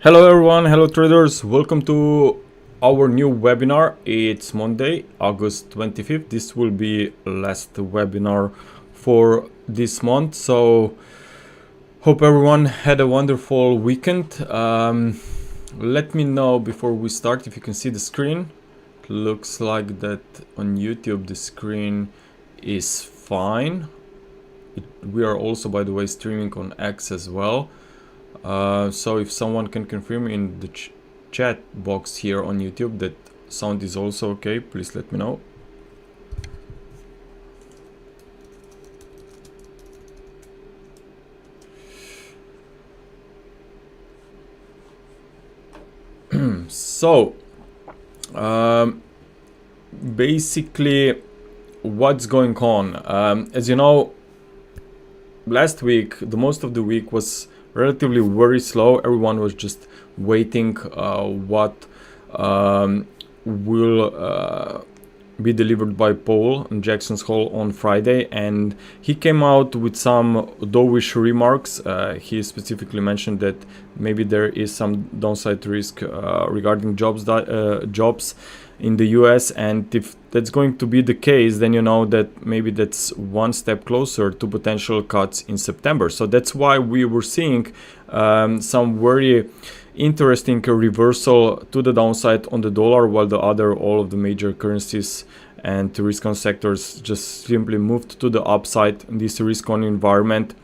Hello everyone, hello traders, welcome to our new webinar. It's Monday, August 25th. This will be last webinar for this month. So hope everyone had a wonderful weekend. Let me know before we start if you can see the screen. It looks like that on YouTube the screen is fine. We are also, by the way, streaming on X as well. So if someone can confirm in the chat box here on YouTube that sound is also okay, please let me know. So basically what's going on, as you know, last week the most of the week was relatively very slow. Everyone was just waiting what will be delivered by Powell in Jackson's Hole on Friday, and he came out with some dovish remarks. He specifically mentioned that maybe there is some downside risk regarding jobs in the US, and if that's going to be the case, then you know that maybe that's one step closer to potential cuts in September. So that's why we were seeing some very interesting reversal to the downside on the dollar, while all of the major currencies and risk on sectors just simply moved to the upside in this risk on environment.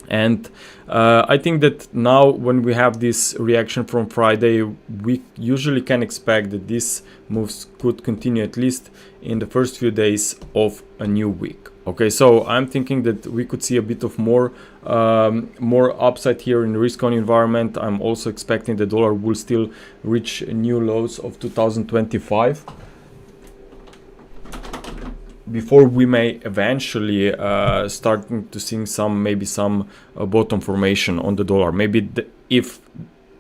And I think that now when we have this reaction from Friday, we usually can expect that these moves could continue at least in the first few days of a new week. Okay, so I'm thinking that we could see a bit of more upside here in the risk on environment. I'm also expecting the dollar will still reach new lows of 2025 before we may eventually starting to see some bottom formation on the dollar. Maybe if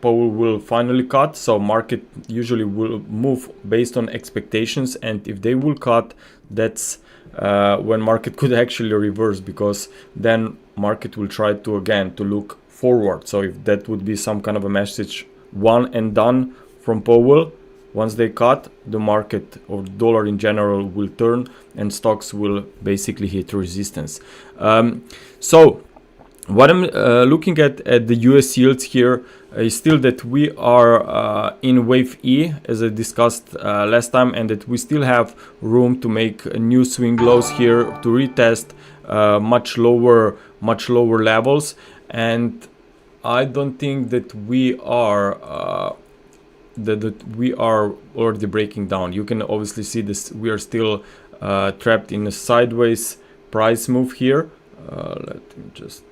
Powell will finally cut, so market usually will move based on expectations, and if they will cut, that's when market could actually reverse, because then market will try to again to look forward. So if that would be some kind of a message, one and done from Powell, once they cut, the market or dollar in general will turn and stocks will basically hit resistance. So what I'm looking at the US yields here is still that we are in wave E, as I discussed last time, and that we still have room to make new swing lows here to retest much lower levels. And I don't think that we are that we are already breaking down. You can obviously see this, we are still trapped in a sideways price move here. Let me just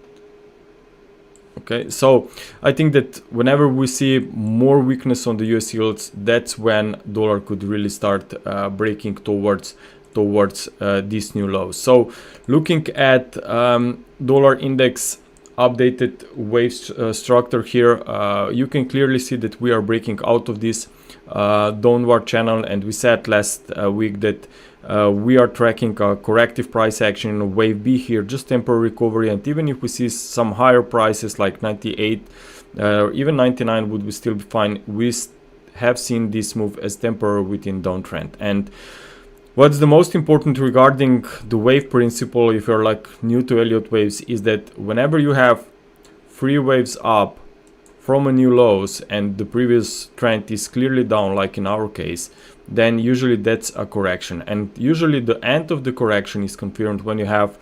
okay, so I think that whenever we see more weakness on the US yields, that's when dollar could really start breaking towards these new lows. So looking at dollar index updated wave structure here, you can clearly see that we are breaking out of this downward channel, and we said last week that we are tracking a corrective price action in wave B here, just temporary recovery. And even if we see some higher prices like 98 or even 99, would we still be fine? We have seen this move as temporary within downtrend. And what's the most important regarding the wave principle, if you're like new to Elliott waves, is that whenever you have 3 waves up from a new lows and the previous trend is clearly down, like in our case, then usually that's a correction. And usually the end of the correction is confirmed when you have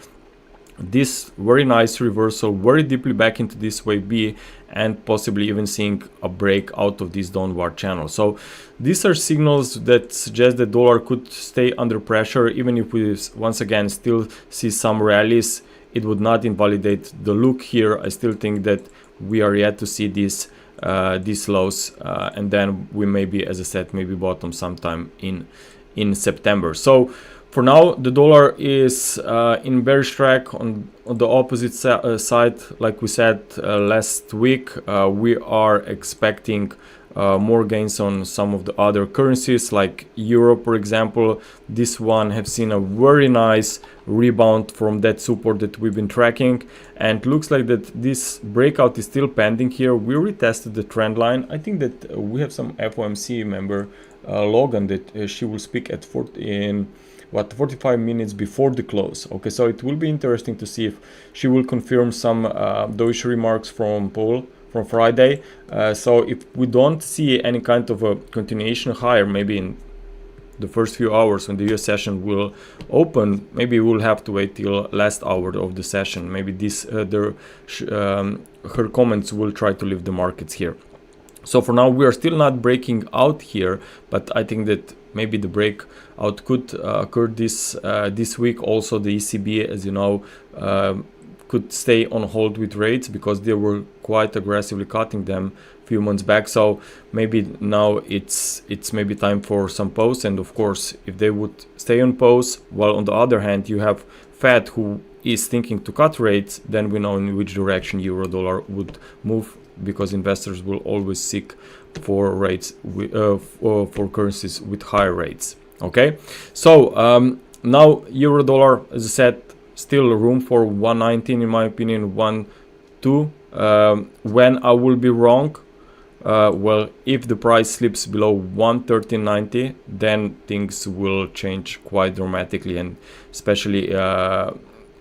this very nice reversal very deeply back into this wave B, and possibly even seeing a break out of this downward channel. So these are signals that suggest that dollar could stay under pressure. Even if we once again still see some rallies, it would not invalidate the look here. I still think that we are yet to see these lows, and then we maybe, as I said, maybe bottom sometime in September. So for now, the dollar is in bearish track on the opposite side. Like we said last week, we are expecting more gains on some of the other currencies like euro, for example. This one have seen a very nice rebound from that support that we've been tracking, and looks like that this breakout is still pending here. We retested the trend line. I think that we have some FOMC member Logan that she will speak at 45 minutes before the close. Okay, so it will be interesting to see if she will confirm some those remarks from Paul from Friday. So if we don't see any kind of a continuation higher, maybe in the first few hours when the US session will open, maybe we'll have to wait till last hour of the session. Maybe this her comments will try to lift the markets here. So for now we are still not breaking out here, but I think that maybe the breakout could occur this week. Also the ECB, as you know, could stay on hold with rates because they were quite aggressively cutting them a few months back. So maybe now it's maybe time for some pause. And of course, if they would stay on pause, while on the other hand you have Fed who is thinking to cut rates, then we know in which direction euro dollar would move, because investors will always seek for rates for currencies with higher rates. Okay, so now euro dollar, as I said, still room for 119 in my opinion, 1.2. When I will be wrong, well, if the price slips below 113.90, then things will change quite dramatically, and especially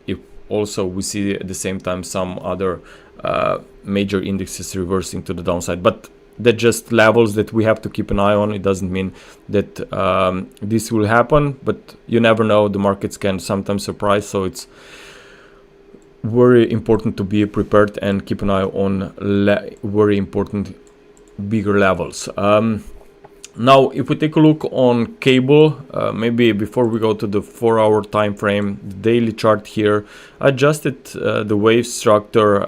if also we see at the same time some other major indexes reversing to the downside. But they're just levels that we have to keep an eye on. It doesn't mean that this will happen, but you never know. The markets can sometimes surprise, so it's very important to be prepared and keep an eye on very important bigger levels. Now if we take a look on cable, maybe before we go to the 4-hour time frame, the daily chart here, I adjusted the wave structure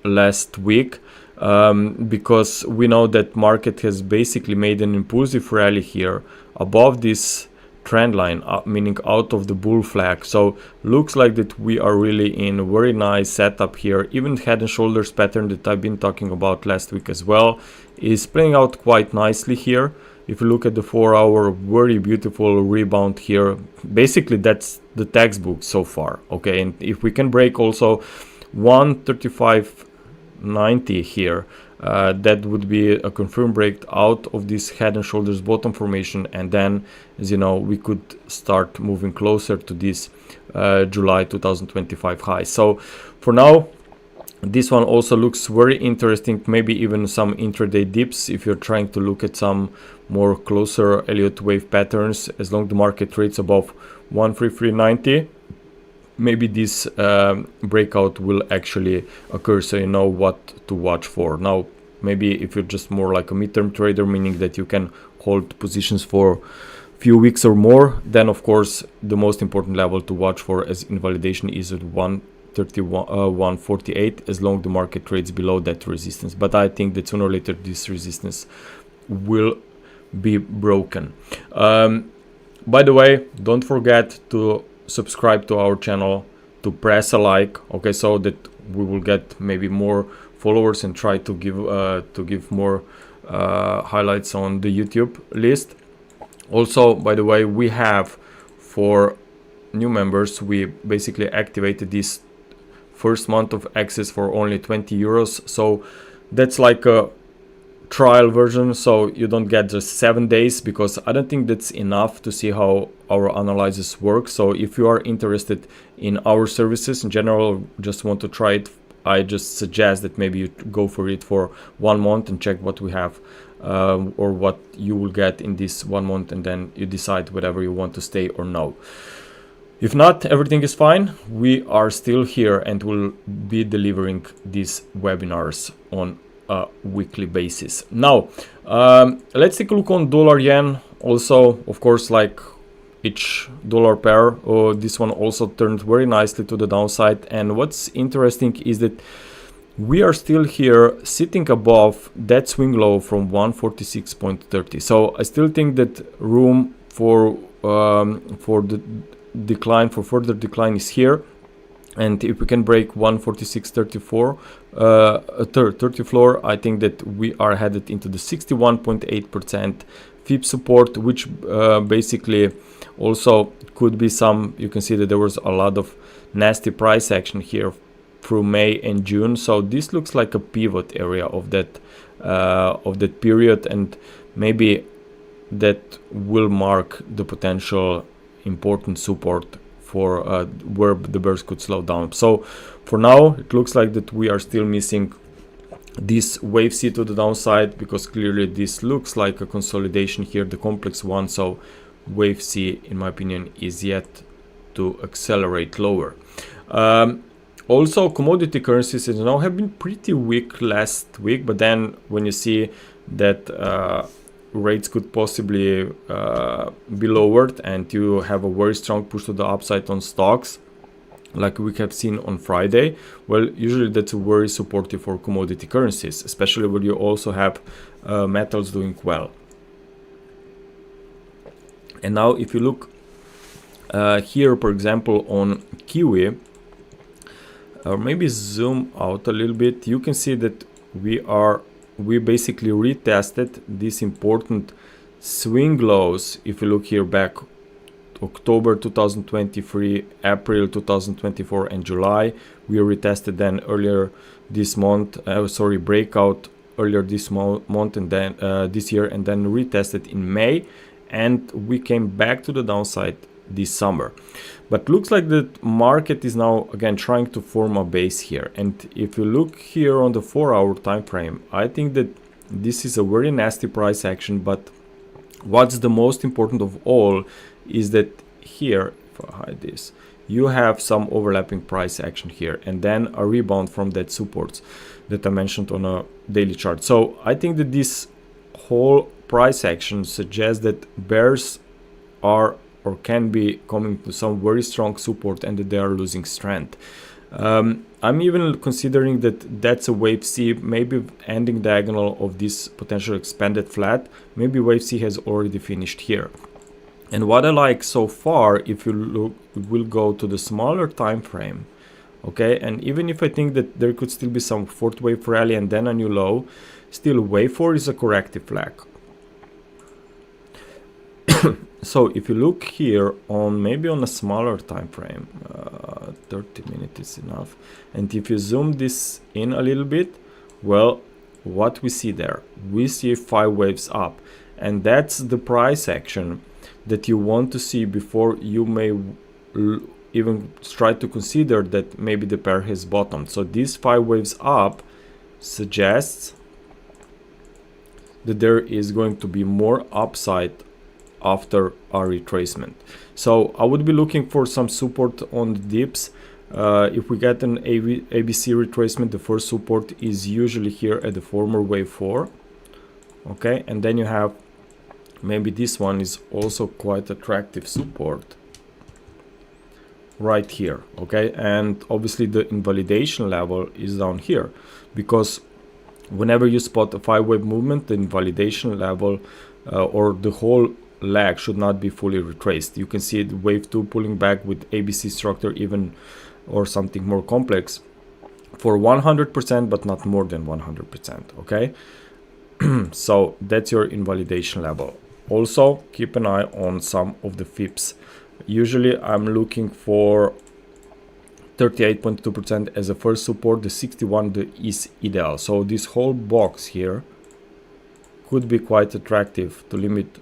last week, because we know that market has basically made an impulsive rally here above this trend line, meaning out of the bull flag. So looks like that we are really in a very nice setup here. Even head and shoulders pattern that I've been talking about last week as well is playing out quite nicely here. If you look at the 4-hour, very beautiful rebound here. Basically that's the textbook so far. Okay, and if we can break also 135.90 here, that would be a confirmed break out of this head and shoulders bottom formation, and then, as you know, we could start moving closer to this July 2025 high. So for now, this one also looks very interesting, maybe even some intraday dips if you're trying to look at some more closer Elliott wave patterns. As long as the market trades above 133.90, maybe this breakout will actually occur, so you know what to watch for. Now maybe if you're just more like a midterm trader, meaning that you can hold positions for a few weeks or more, then of course the most important level to watch for as invalidation is at 148, as long as the market trades below that resistance. But I think that sooner or later this resistance will be broken. By the way, don't forget to subscribe to our channel, to press a like, okay, so that we will get maybe more followers and try to give more highlights on the YouTube list. Also, by the way, we have, for new members, we basically activated this first month of access for only 20 euros. So that's like a trial version, so you don't get just 7 days, because I don't think that's enough to see how our analysis works. So if you are interested in our services in general, just want to try it, I just suggest that maybe you go for it for 1 month and check what we have, or what you will get in this 1 month, and then you decide whether you want to stay or no. If not, everything is fine. We are still here and will be delivering these webinars on a weekly basis. Now let's take a look on dollar yen. Also, of course, like each dollar pair, this one also turned very nicely to the downside. And what's interesting is that we are still here sitting above that swing low from 146.30. So I still think that room for the decline, for further decline, is here. And if we can break 146.34 30 floor, I think that we are headed into the 61.8% FIB support, which basically also could be some, you can see that there was a lot of nasty price action here through May and June. So this looks like a pivot area of that period, and maybe that will mark the potential important support for where the bears could slow down. So for now, it looks like that we are still missing this wave C to the downside, because clearly this looks like a consolidation here, the complex one. So wave C, in my opinion, is yet to accelerate lower. Also, commodity currencies now have been pretty weak last week, but then when you see that rates could possibly be lowered and you have a very strong push to the upside on stocks, like we have seen on Friday, well, usually that's very supportive for commodity currencies, especially when you also have metals doing well. And now if you look here, for example, on Kiwi, or maybe zoom out a little bit, you can see that we basically retested these important swing lows. If you look here back, October 2023, April 2024, and July, we retested then earlier this month, breakout earlier this month, and then this year, and then retested in May, and we came back to the downside this summer. But looks like the market is now again trying to form a base here. And if you look here on the 4-hour time frame, I think that this is a very nasty price action. But what's the most important of all is that here, if I hide this, you have some overlapping price action here, and then a rebound from that support that I mentioned on a daily chart. So I think that this whole price action suggests that bears are or can be coming to some very strong support, and that they are losing strength. I'm even considering that that's a wave C, maybe ending diagonal of this potential expanded flat. Maybe wave C has already finished here. And what I like so far, if you look, we'll go to the smaller time frame, okay, and even if I think that there could still be some fourth wave rally and then a new low, still wave 4 is a corrective flag. So if you look here on maybe on a smaller time frame, 30 minutes is enough, and if you zoom this in a little bit, well, what we see there, we see 5 waves up, and that's the price action that you want to see before you may even try to consider that maybe the pair has bottomed. So these 5 waves up suggests that there is going to be more upside after a retracement. So I would be looking for some support on the dips. If we get an ABC retracement, the first support is usually here at the former wave 4, okay, and then you have maybe this one is also quite attractive support right here, okay, and obviously the invalidation level is down here, because whenever you spot a 5-wave movement, the invalidation level or the whole leg should not be fully retraced. You can see the wave 2 pulling back with ABC structure even, or something more complex, for 100%, but not more than 100%, okay. So that's your invalidation level. Also keep an eye on some of the FIBs. Usually I'm looking for 38.2% as a first support, the 61 is ideal. So this whole box here could be quite attractive to limit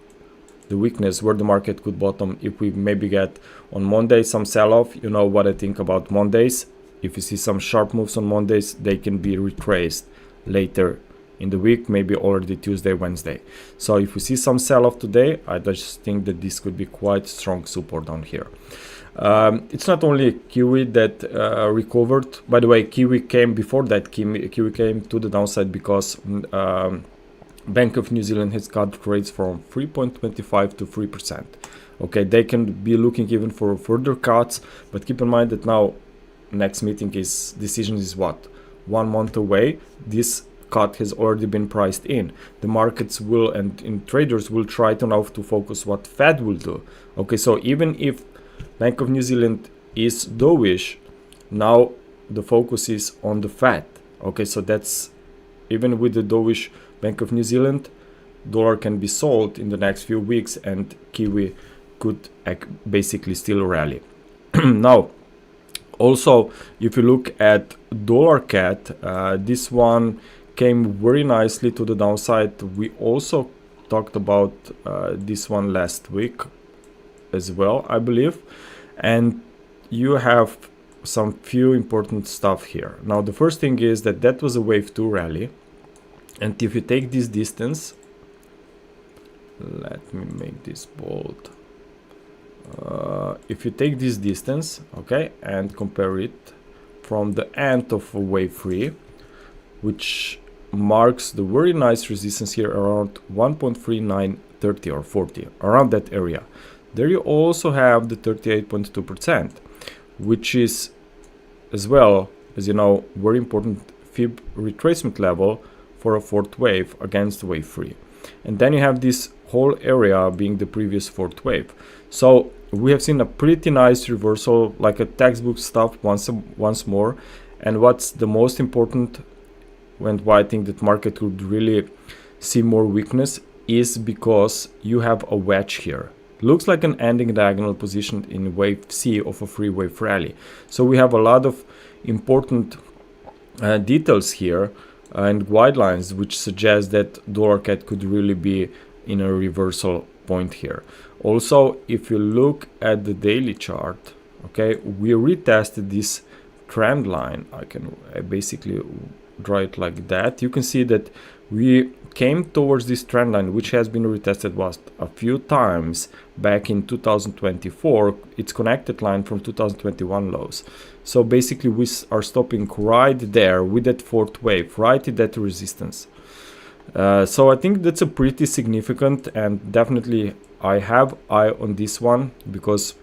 the weakness where the market could bottom. If we maybe get on Monday some sell-off, you know what I think about Mondays. If you see some sharp moves on Mondays, they can be retraced later in the week, maybe already Tuesday, Wednesday. So if we see some sell-off today, I just think that this could be quite strong support down here. It's not only Kiwi that recovered. By the way, Kiwi came before that. Kiwi came to the downside because Bank of New Zealand has cut rates from 3.25 to 3%. Okay, they can be looking even for further cuts, but keep in mind that now next decision is what, 1 month away. This cut has already been priced in. The markets will and traders will try to now to focus what Fed will do. Okay, so even if Bank of New Zealand is dovish, Now the focus is on the Fed. Okay, so that's even with the dovish Bank of New Zealand, dollar can be sold in the next few weeks and Kiwi could basically still rally. Now, also, if you look at dollar cat, this one came very nicely to the downside. We also talked about this one last week as well, I believe. And you have some few important stuff here. Now, the first thing is that was a wave 2 rally. And if you take this distance, let me make this bold. If you take this distance, okay, and compare it from the end of wave 3, which marks the very nice resistance here around 1.3930 or 40, around that area. There you also have the 38.2%, which is as well, as you know, very important fib retracement level for a fourth wave against wave 3. And then you have this whole area being the previous fourth wave. So we have seen a pretty nice reversal, like a textbook stuff once more. And what's the most important, and why I think that market could really see more weakness, is because you have a wedge here. Looks like an ending diagonal position in wave C of a 3-wave rally. So we have a lot of important details here and guidelines which suggest that dollar cat could really be in a reversal point here. Also, if you look at the daily chart, okay, we retested this trend line. I can basically draw it like that. You can see that we came towards this trend line, which has been retested a few times back in 2024. It's connected line from 2021 lows. So basically we are stopping right there with that fourth wave, right at that resistance. So I think that's a pretty significant, and definitely I have eye on this one, because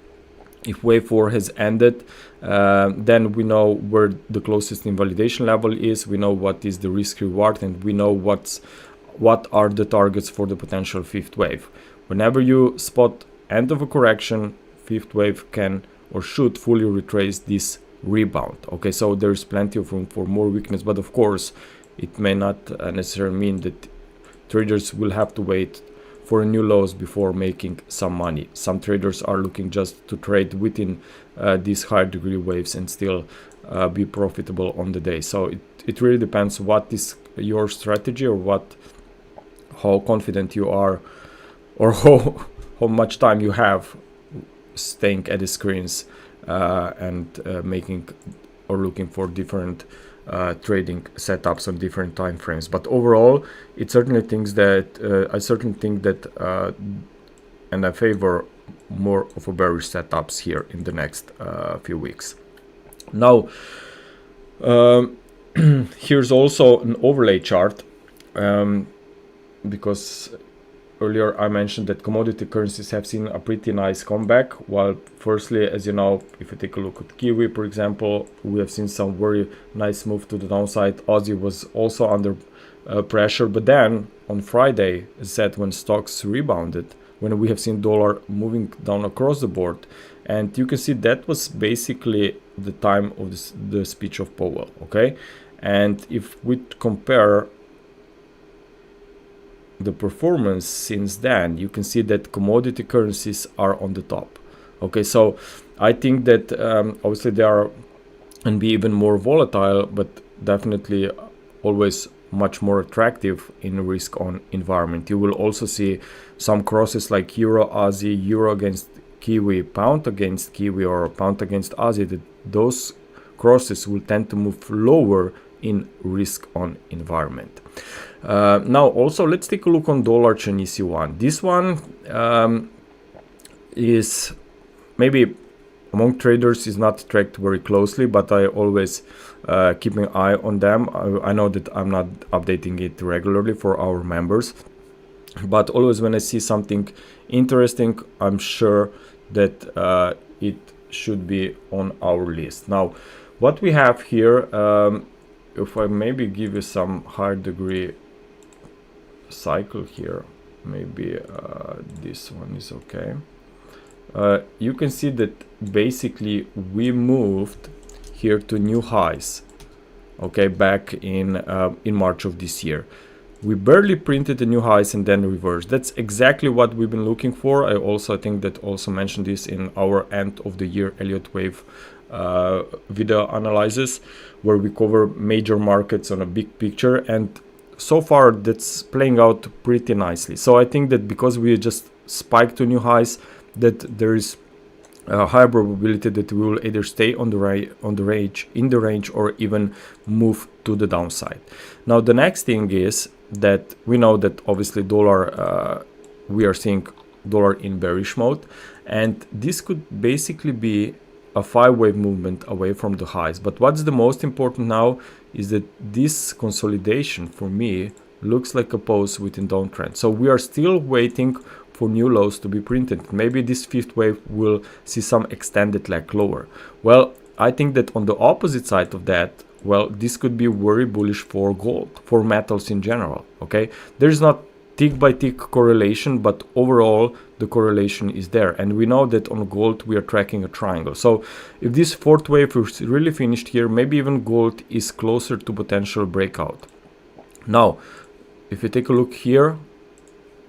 if wave 4 has ended, then we know where the closest invalidation level is, we know what is the risk reward, and we know what are the targets for the potential fifth wave. Whenever you spot end of a correction, fifth wave can or should fully retrace this rebound. Okay, so there's plenty of room for more weakness, but of course it may not necessarily mean that traders will have to wait for new lows before making some money. Some traders are looking just to trade within these higher degree waves and still be profitable on the day. So it really depends what is your strategy, or how confident you are, or how much time you have staying at the screens and making or looking for different trading setups on different time frames. But overall, it certainly thinks that I certainly think that and I favor more of a bearish setups here in the next few weeks. Now here's also an overlay chart, because earlier I mentioned that commodity currencies have seen a pretty nice comeback. While firstly, as you know, if you take a look at Kiwi, for example, we have seen some very nice move to the downside. Aussie was also under pressure, but then on Friday, as I said, when stocks rebounded, when we have seen dollar moving down across the board, and you can see that was basically the time of the speech of Powell. Okay, and if we compare the performance since then, you can see that commodity currencies are on the top. Okay, so I think that obviously they are and be even more volatile, but definitely always much more attractive in risk on environment. You will also see some crosses like Euro Aussie, Euro against Kiwi, Pound against Kiwi, or Pound against Aussie. That those crosses will tend to move lower in risk on environment. Now also let's take a look on dollar Chinese yuan. This one is maybe among traders is not tracked very closely, but I always keep an eye on them. I know that I'm not updating it regularly for our members, but always when I see something interesting, I'm sure that it should be on our list. Now what we have here, if I maybe give you some higher degree cycle here, maybe this one is okay. You can see that basically we moved here to new highs, okay, back in March of this year. We barely printed the new highs and then reversed. That's exactly what we've been looking for. I think that also mentioned this in our end of the year Elliott wave video analysis, where we cover major markets on a big picture, and so far that's playing out pretty nicely. So I think that because we just spiked to new highs, that there is a higher probability that we will either stay in the range or even move to the downside. Now the next thing is that we know that obviously dollar, we are seeing dollar in bearish mode, and this could basically be a 5-wave movement away from the highs. But what's the most important now is that this consolidation for me looks like a pause within downtrend. So we are still waiting for new lows to be printed. Maybe this 5th wave will see some extended leg lower. Well, I think that on the opposite side of that, well, this could be very bullish for gold, for metals in general. Okay, there's not tick by tick correlation, but overall the correlation is there, and we know that on gold we are tracking a triangle. So if this 4th wave is really finished here, maybe even gold is closer to potential breakout. Now if you take a look here,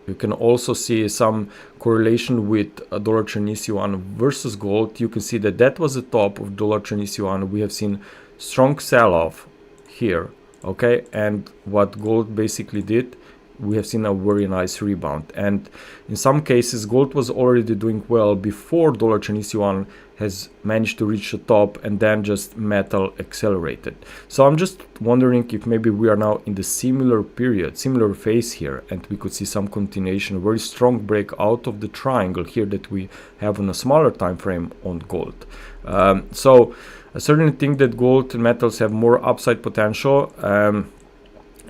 you can also see some correlation with dollar Chinese yuan versus gold. You can see that that was the top of dollar Chinese yuan. We have seen strong sell-off here, okay, and what gold basically did, we have seen a very nice rebound, and in some cases gold was already doing well before dollar Chinese yuan has managed to reach the top, and then just metal accelerated. So I'm just wondering if maybe we are now in the similar period, similar phase here, and we could see some continuation, a very strong break out of the triangle here that we have on a smaller time frame on gold. So I certainly think that gold and metals have more upside potential.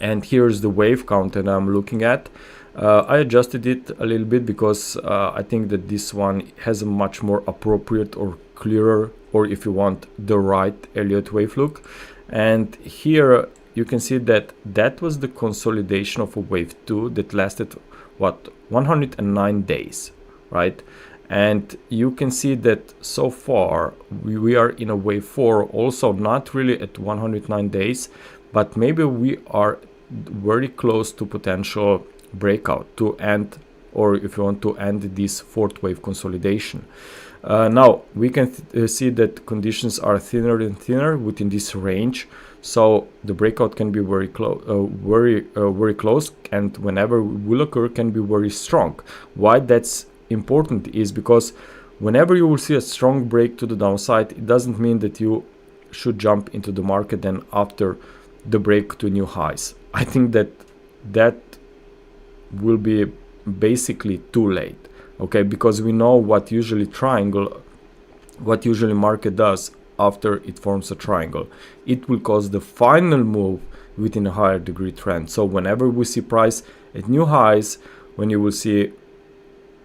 And here's the wave count that I'm looking at. I adjusted it a little bit because I think that this one has a much more appropriate or clearer, or if you want, the right Elliott wave look. And here you can see that that was the consolidation of a wave 2 that lasted, what, 109 days, right? And you can see that so far we are in a wave 4, also not really at 109 days, but maybe we are very close to potential breakout to end, or if you want to end this 4th wave consolidation. Now we can see that conditions are thinner and thinner within this range, so the breakout can be very close, very close, and whenever it will occur can be very strong. Why that's important is because whenever you will see a strong break to the downside, it doesn't mean that you should jump into the market then after the break to new highs. I think that that will be basically too late, okay, because we know what usually market does after it forms a triangle. It will cause the final move within a higher degree trend. So whenever we see price at new highs, when you will see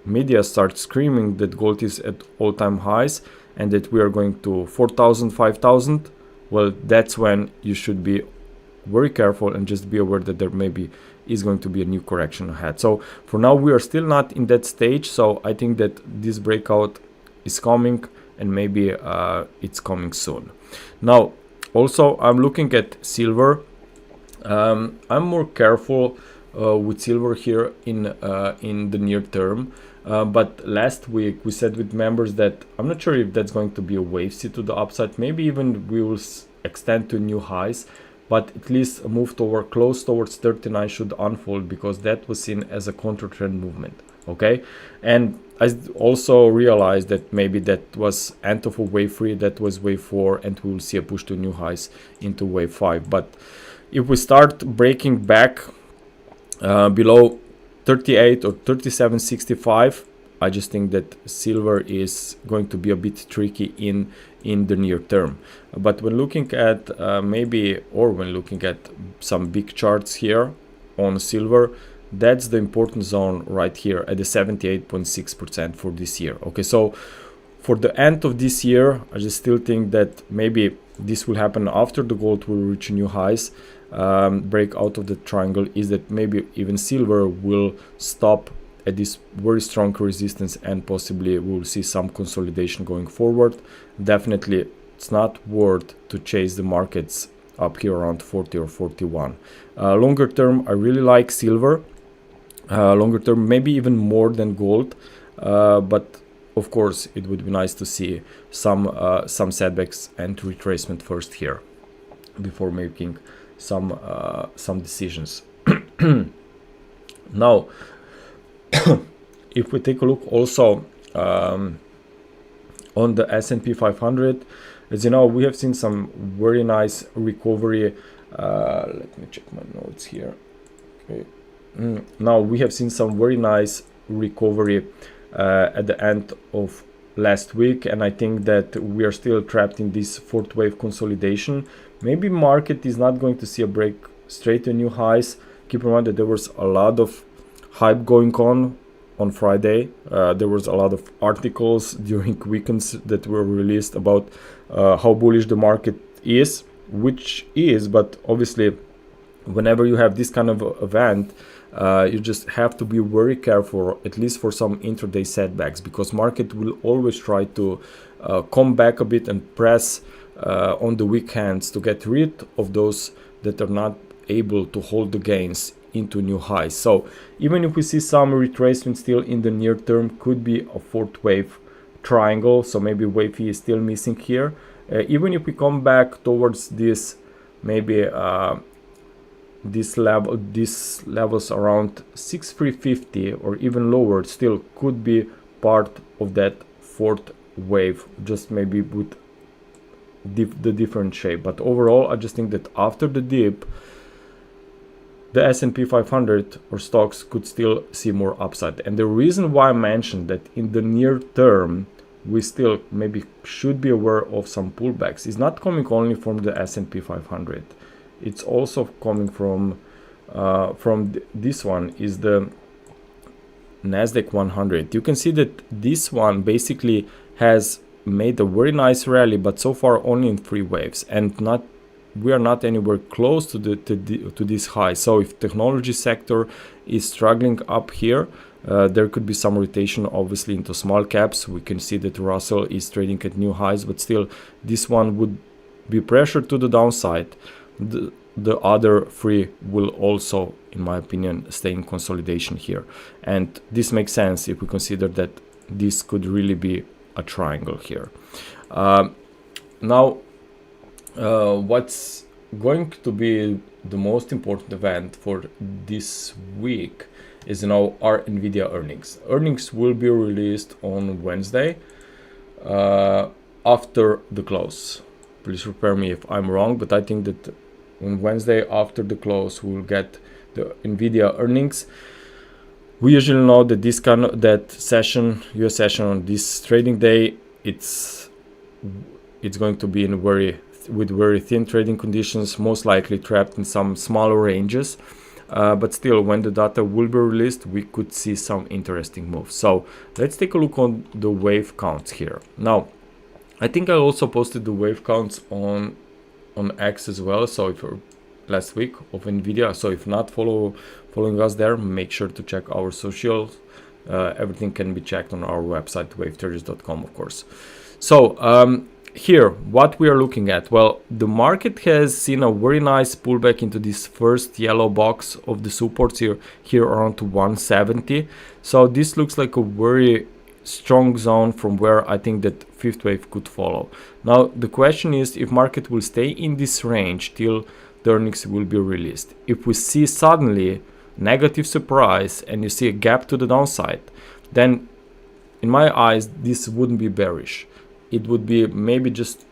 media start screaming that gold is at all-time highs and that we are going to 4,000, 5,000, well, that's when you should be very careful and just be aware that there maybe is going to be a new correction ahead. So for now we are still not in that stage, so I think that this breakout is coming, and maybe it's coming soon. Now also I'm looking at silver. I'm more careful with silver here in the near term, but last week we said with members that I'm not sure if that's going to be a wave C to the upside. Maybe even we will extend to new highs, but at least a move toward close towards 39 should unfold, because that was seen as a counter trend movement, okay? And I also realized that maybe that was end of a wave 3, that was wave 4, and we will see a push to new highs into wave 5. But if we start breaking back below 38 or 37.65, I just think that silver is going to be a bit tricky in the near term. But when looking at when looking at some big charts here on silver, that's the important zone right here at the 78.6% for this year. Okay, so for the end of this year, I just still think that maybe this will happen after the gold will reach new highs, break out of the triangle, is that maybe even silver will stop at this very strong resistance, and possibly we'll see some consolidation going forward. Definitely it's not worth to chase the markets up here around 40 or 41. Longer term, I really like silver. Longer term, maybe even more than gold, but of course it would be nice to see some setbacks and retracement first here before making some decisions. Now if we take a look also on the S&P 500, as you know, we have seen some very nice recovery. Let me check my notes here. Okay. Now we have seen some very nice recovery at the end of last week, and I think that we are still trapped in this fourth wave consolidation. Maybe market is not going to see a break straight to new highs. Keep in mind that there was a lot of hype going on Friday. There was a lot of articles during weekends that were released about how bullish the market is, which is, but obviously whenever you have this kind of event, you just have to be very careful, at least for some intraday setbacks, because market will always try to come back a bit and press on the weak hands to get rid of those that are not able to hold the gains into new highs. So even if we see some retracement still in the near term, could be a fourth wave triangle. So maybe wave E is still missing here. Even if we come back towards this, maybe this levels around 6350 or even lower, still could be part of that fourth wave, just maybe with the different shape. But overall, I just think that after the dip, the S&P 500 or stocks could still see more upside. And the reason why I mentioned that in the near term we still maybe should be aware of some pullbacks is not coming only from the S&P 500. It's also coming from this one is the Nasdaq 100. You can see that this one basically has made a very nice rally, but so far only in 3 waves, and we are not anywhere close to this high. So if technology sector is struggling up here, there could be some rotation obviously into small caps. We can see that Russell is trading at new highs, but still this one would be pressured to the downside. The other 3 will also, in my opinion, stay in consolidation here, and this makes sense if we consider that this could really be a triangle here. Now what's going to be the most important event for this week is, you know, our Nvidia earnings. Earnings will be released on Wednesday after the close. Please repair me if I'm wrong, but I think that on Wednesday after the close we'll get the Nvidia earnings. We usually know that this kind of US session on this trading day, it's going to be in with very thin trading conditions, most likely trapped in some smaller ranges, but still when the data will be released we could see some interesting moves. So let's take a look on the wave counts here. Now I think I also posted the wave counts on X as well, so if you're last week of Nvidia, so if not following us there, make sure to check our socials. Everything can be checked on our website wavetraders.com, of course. So here what we are looking at, well, the market has seen a very nice pullback into this first yellow box of the supports here around to 170. So this looks like a very strong zone from where I think that fifth wave could follow. Now the question is if market will stay in this range till the earnings will be released. If we see suddenly negative surprise and you see a gap to the downside, then in my eyes this wouldn't be bearish. It would be maybe just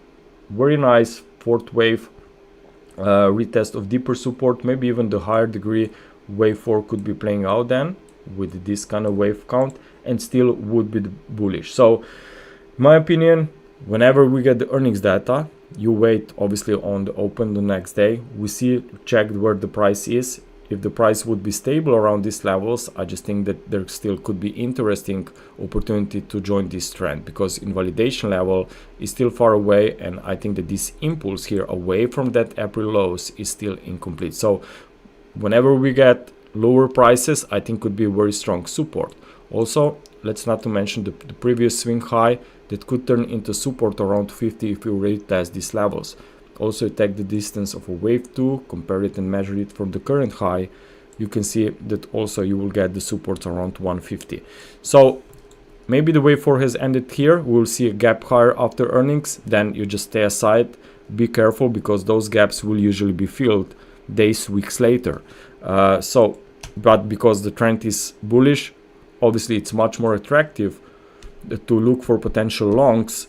very nice fourth wave retest of deeper support. Maybe even the higher degree wave 4 could be playing out then with this kind of wave count, and still would be bullish. So in my opinion, whenever we get the earnings data, you wait obviously on the open the next day. We see, checked where the price is. If the price would be stable around these levels, I just think that there still could be interesting opportunity to join this trend, because invalidation level is still far away, and I think that this impulse here away from that April lows is still incomplete. So whenever we get lower prices, I think could be very strong support. Also, let's not to mention the previous swing high that could turn into support around 50 if you retest these levels. Also take the distance of a wave 2, compare it and measure it from the current high. You can see that also you will get the support around 150. So maybe the wave 4 has ended here. We'll see a gap higher after earnings. Then you just stay aside. Be careful because those gaps will usually be filled days, weeks later. But because the trend is bullish, obviously it's much more attractive to look for potential longs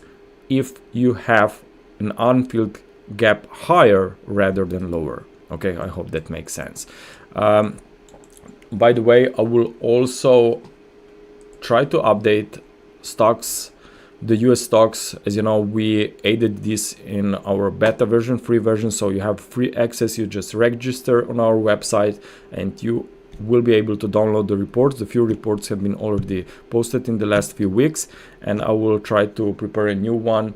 if you have an unfilled gap higher rather than lower. Okay, I hope that makes sense. By the way, I will also try to update stocks, the US stocks. As you know, we added this in our beta version, free version, so you have free access. You just register on our website and you will be able to download the reports. The few reports have been already posted in the last few weeks, and I will try to prepare a new one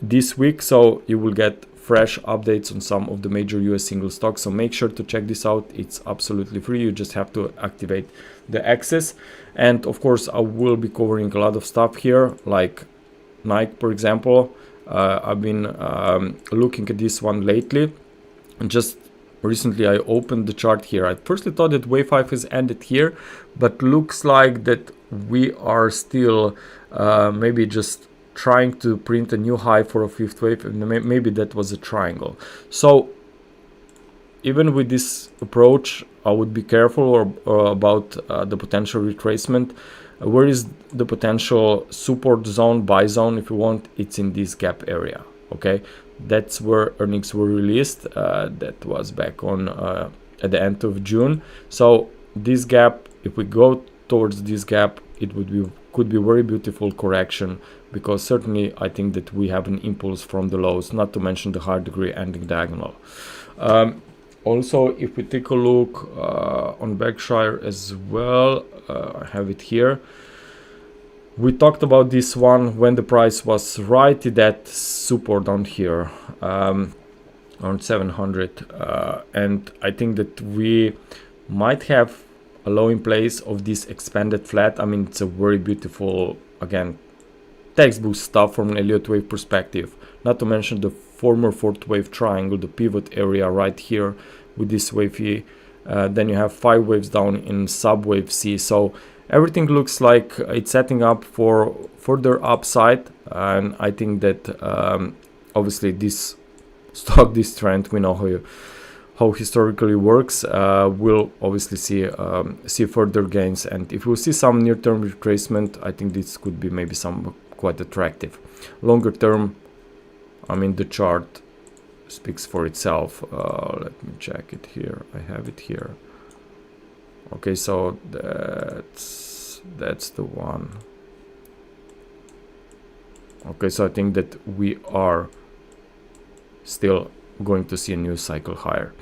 this week, so you will get fresh updates on some of the major US single stocks. So make sure to check this out. It's absolutely free. You just have to activate the access. And of course, I will be covering a lot of stuff here, like Nike, for example. I've been looking at this one lately, and just recently I opened the chart here. I firstly thought that wave 5 has ended here, but looks like that we are still maybe just trying to print a new high for a fifth wave, and maybe that was a triangle. So even with this approach, I would be careful about the potential retracement. Where is the potential support zone, buy zone if you want? It's in this gap area. Okay, that's where earnings were released. That was back on at the end of June. So this gap, if we go towards this gap, it could be very beautiful correction, because certainly I think that we have an impulse from the lows, not to mention the high degree ending diagonal. Also, if we take a look on Berkshire as well, I have it here. We talked about this one when the price was right at that support down here, around 700, and I think that we might have a low in place of this expanded flat. I mean, it's a very beautiful, again, textbook stuff from an Elliott wave perspective, not to mention the former fourth wave triangle, the pivot area right here with this wave E. Then you have 5 waves down in subwave C. So everything looks like it's setting up for further upside, and I think that obviously this stock, this trend, we know how historically works. We'll obviously see further gains, and if we see some near-term retracement, I think this could be maybe some quite attractive. Longer term, I mean, the chart speaks for itself. Let me check it here. I have it here. Okay, so that's the one. Okay, so I think that we are still going to see a new cycle higher.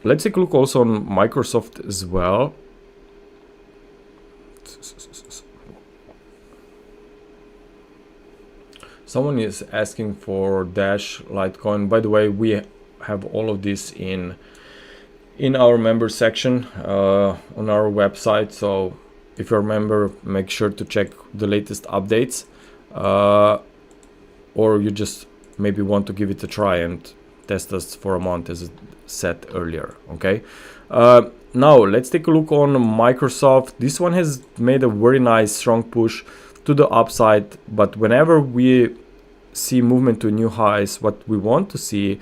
Let's take a look also on Microsoft as well. Someone is asking for Dash Litecoin. By the way, we have all of this in our member section on our website. So if you're a member, make sure to check the latest updates, or you just maybe want to give it a try and test us for a month, as I said earlier. Okay. Now let's take a look on Microsoft. This one has made a very nice strong push to the upside, but whenever we see movement to new highs, what we want to see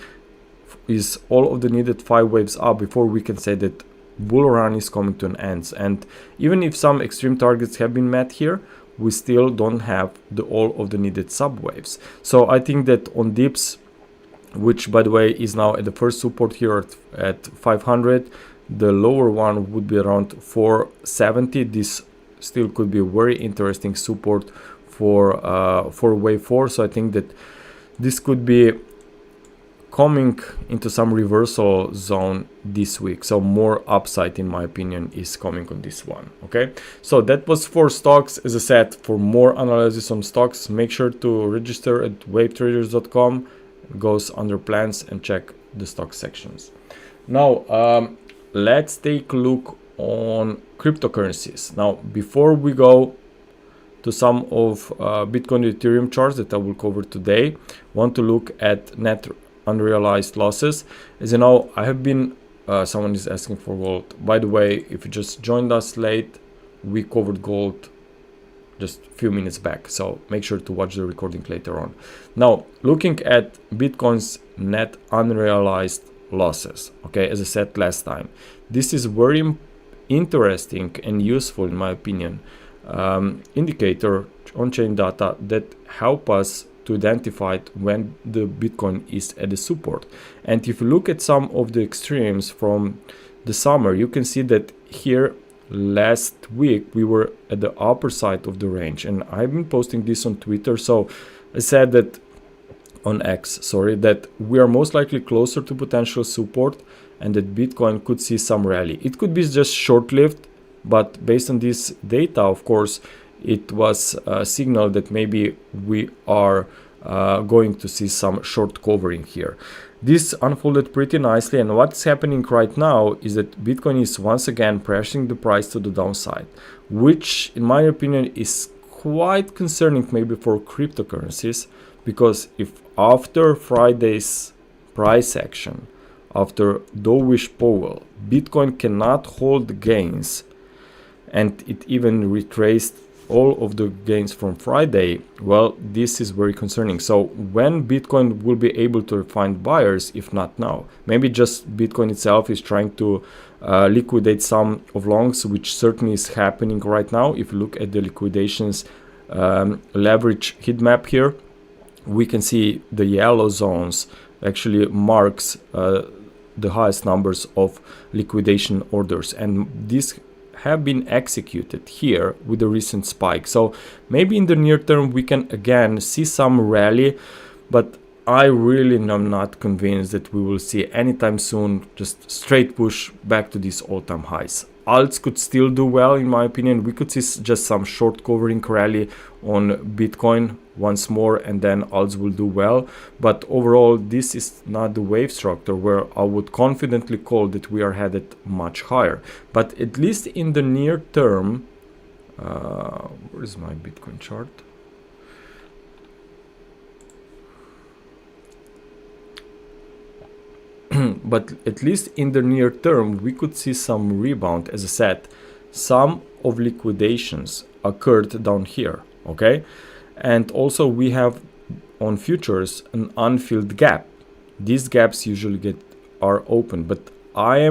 is all of the needed 5 waves up before we can say that bull run is coming to an end. And even if some extreme targets have been met here, we still don't have all of the needed subwaves. So I think that on dips, which by the way is now at the first support here at 500, the lower one would be around 470. This still could be a very interesting support for wave 4. So I think that this could be coming into some reversal zone this week. So more upside, in my opinion, is coming on this one. Okay, so that was for stocks. As I said, for more analysis on stocks, make sure to register at wavetraders.com. It goes under plans, and check the stock sections. Now let's take a look on cryptocurrencies. Now, before we go to some of Bitcoin and Ethereum charts that I will cover today, want to look at net unrealized losses. As you know, I have been, someone is asking for gold. By the way, if you just joined us late, we covered gold just a few minutes back, so make sure to watch the recording later on. Now, looking at Bitcoin's net unrealized losses, okay, as I said last time, this is very interesting and useful, in my opinion, indicator on-chain data that help us to identify when the Bitcoin is at the support. And if you look at some of the extremes from the summer, you can see that here last week we were at the upper side of the range, and I've been posting this on Twitter. So I said that on X, sorry, that we are most likely closer to potential support and that Bitcoin could see some rally. It could be just short-lived, but based on this data, of course, it was a signal that maybe we are going to see some short covering here. This unfolded pretty nicely, and what's happening right now is that Bitcoin is once again pressing the price to the downside, which in my opinion is quite concerning maybe for cryptocurrencies, because if after Friday's price action, after dovish Powell, Bitcoin cannot hold the gains, and it even retraced all of the gains from Friday, well, this is very concerning. So when Bitcoin will be able to find buyers, if not now? Maybe just Bitcoin itself is trying to liquidate some of longs, which certainly is happening right now. If you look at the liquidations leverage heat map here, we can see the yellow zones actually marks the highest numbers of liquidation orders, and these have been executed here with the recent spike. So maybe in the near term we can again see some rally, but I really am not convinced that we will see anytime soon just straight push back to these all-time highs. Alts could still do well, in my opinion. We could see just some short covering rally on Bitcoin once more, and then alts will do well. But overall, this is not the wave structure where I would confidently call that we are headed much higher. But at least in the near term, where is my Bitcoin chart? But at least in the near term, we could see some rebound. As I said, some of liquidations occurred down here, okay? And also we have on futures an unfilled gap. These gaps usually are open, but I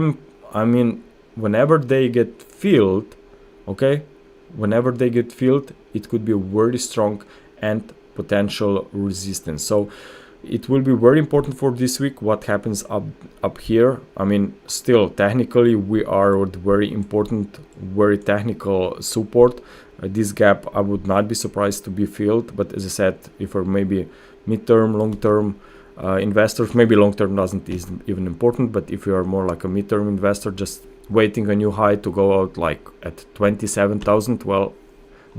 mean, whenever they get filled, okay? Whenever they get filled, it could be very strong and potential resistance. So it will be very important for this week what happens up here. I mean, still technically we are at very important, very technical support. This gap I would not be surprised to be filled, but as I said, if we're maybe mid-term, long-term investors, maybe long-term isn't even important, but if you are more like a mid-term investor just waiting a new high to go out like at 27,000, well,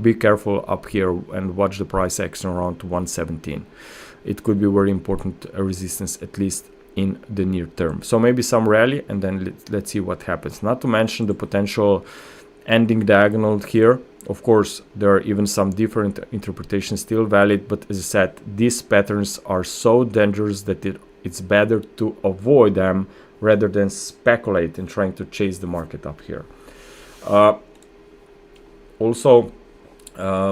be careful up here and watch the price action around 117. It could be very important resistance, at least in the near term. So maybe some rally, and then let's see what happens. Not to mention the potential ending diagonal here. Of course, there are even some different interpretations still valid, but as I said, these patterns are so dangerous that it's better to avoid them rather than speculate and trying to chase the market up here. Also,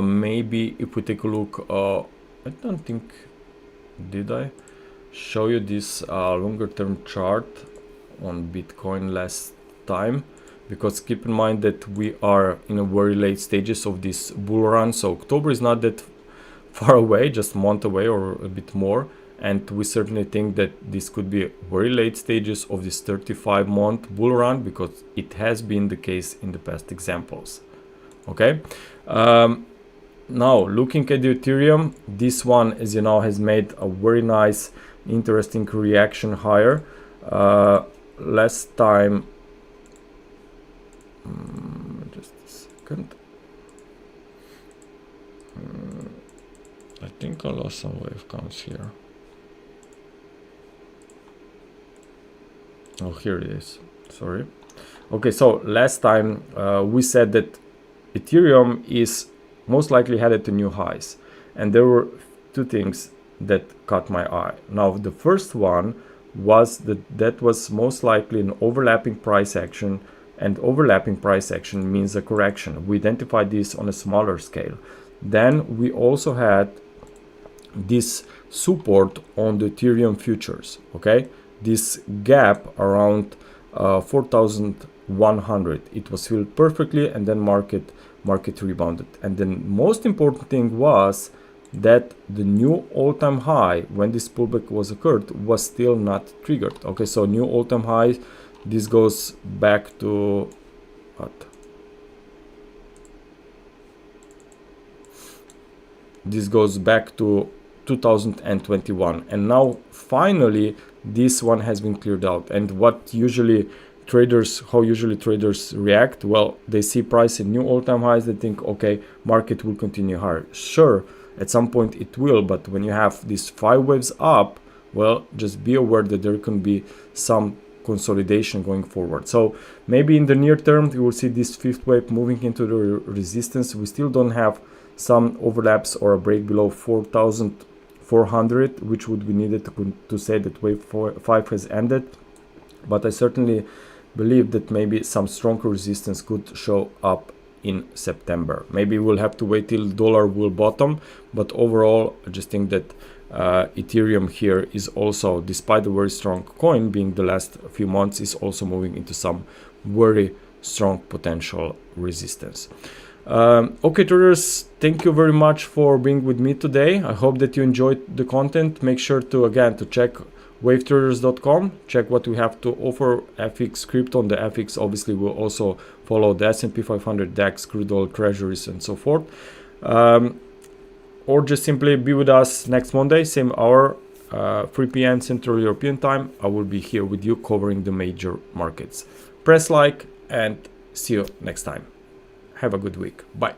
maybe if we take a look, I don't think, did I show you this longer term chart on Bitcoin last time? Because keep in mind that we are in a very late stages of this bull run. So October is not that far away, just a month away or a bit more. And we certainly think that this could be very late stages of this 35-month bull run, because it has been the case in the past examples. Okay. Now, looking at the Ethereum, this one, as you know, has made a very nice, interesting reaction higher. Last time, just a second. I think I lost some wave counts here. Oh, here it is. Sorry. Okay, so last time we said that Ethereum is most likely headed to new highs, and there were two things that caught my eye. Now the first one was that was most likely an overlapping price action, and overlapping price action means a correction. We identified this on a smaller scale. Then we also had this support on the Ethereum futures, okay, this gap around 4,100. It was filled perfectly, and then market rebounded. And then most important thing was that the new all-time high when this pullback was occurred was still not triggered. Okay, so new all-time high, this goes back to what? This goes back to 2021, and now finally this one has been cleared out. And what usually traders react? Well, they see price in new all-time highs, they think, okay, market will continue higher. Sure, at some point it will, but when you have these 5 waves up, well, just be aware that there can be some consolidation going forward. So maybe in the near term you will see this 5th wave moving into the resistance. We still don't have some overlaps or a break below 4,400, which would be needed to say that wave 5 has ended. But I certainly believe that maybe some stronger resistance could show up in September. Maybe we'll have to wait till dollar will bottom, but overall I just think that Ethereum here is also, despite a very strong coin being the last few months, is also moving into some very strong potential resistance. Okay, traders, thank you very much for being with me today. I hope that you enjoyed the content. Make sure to check wavetraders.com, check what we have to offer, FX, crypto. On the FX obviously will also follow the S&P 500, DAX, crude oil, treasuries, and so forth. Or just simply be with us next Monday, same hour, 3 p.m. Central European time. I will be here with you covering the major markets. Press like and see you next time. Have a good week. Bye.